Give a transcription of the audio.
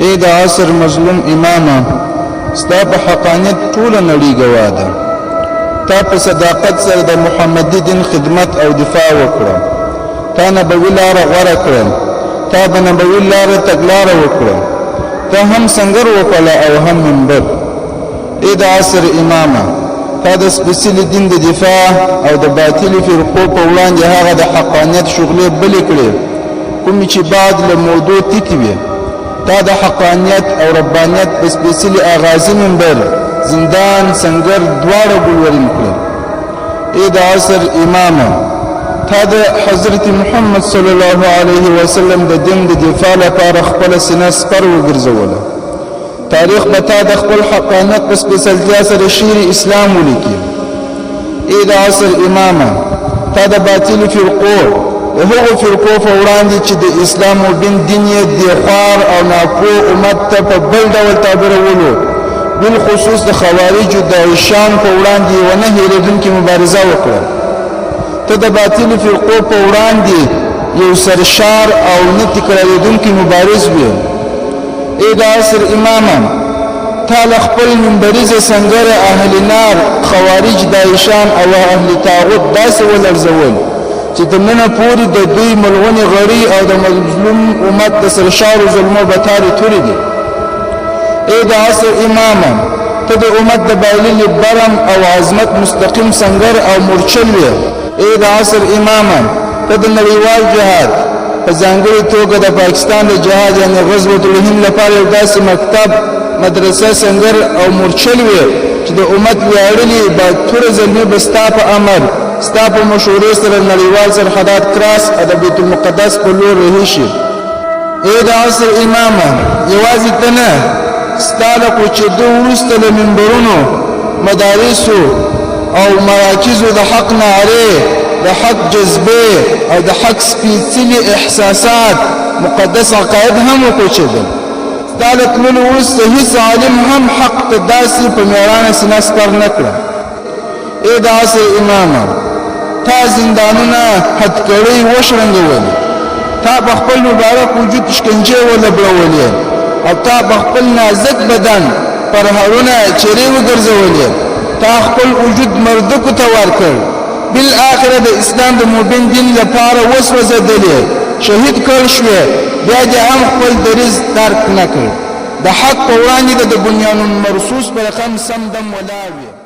اے د عصر مظلوم امامه ستا په حقانیت ټوله نړۍ ګواه ده. تا په صداقت سره د محمدي دین خدمت او دفاع وکړه. تا نبوي لاره غوره کړل. تا د نبوي لاره تګلاره وکړه. تا هم سنګر وپله او هم منبر. اے د عصر امامه تا د سپېڅلي دین د دفاع او د باطلي فرقو په وړاندې هغه د حقانیت شغلې بلې کړې کومې چې بعد له موضوع ټیټې وي. تا د حقانیت او ربانیت په سپېڅلي اغازي منبر زندان سنګر دواړه ګلورین کړل. ای د عصر امامه تا د حضرت محمد صلی الله علیه وسلم د دین د دفاع لپاره خپله سینه سپر وګرځوله. تاریخ به تا د خپل حقانیت په سپېڅلتیا سره شعر اسلام ولیکي. ای د عصر امامه تا د باطلو فرقو د هغو فرقو په وړاندې چې د اسلام مبین دین یې د خوار او ناپوه امت ته په بل ډول تعبیرولو، بالخصوص د خوارجو د عشان په وړاندې یې ونه هېرېدونکې مبارزه وکړه. ته د باطلو فرقو په وړاندې یو سرشار او نه تکرارېدونکی مبارز وې. ای د عصر امامه تا له خپل منبریزه سنګره اهل نار خوارج داعشان او اهل طاغوت داسې ولړزول چې د ننه پورې د دوی ملغونې غړي او د مظلوم امت د سرشارو ظلمو بتارې تورې دي. ای د عصر امامه ته د امت د بایللي برم او عظمت مستقیم سنګر او مورچل وې. ای د عصر امامه ته د نړیوال جهاد په ځانګړې توګه د پاکستان د جهاد یعنې غزوة الهند لپاره یو داسې مکتب مدرسه سنګر او مورچل وې چې د امت ویاړلي باتوره زلمي به ستا په امر ستا په مشورې سره نړیوال سرحدات کراس او د بیت المقدس په لور رهي شي. ای د عصر امامه یوازې ته نه ستا له کوچېدو وروسته له منبرونو مدارسو او مراکزو د حق نعرې د حق جذبې او د حق سپېڅلي احساسات مقدس عقاید هم وکوچېدل. ستا له تللو وروسته هېڅ عالم هم حق ته داسې په مېړانه سینه سپر نه کړه. ای د عصر امامه تا زندانونه هتکړۍ وشرنګولې. تا په خپل مبارک وجود شکنجې ولبړولې او تا په خپل نازک بدن پرهرونه چیرې وګرځولې. تا خپل وجود مردکو ته ورکړ. بالآخره د اسلام د مبین دین لپاره وسوځېدلې شهید کړ شوې. بیا دې هم خپل دریځ ترک نه کړ. د حق په وړاندې د بنیان مرصوص په رقم سم دم ولاړ وې.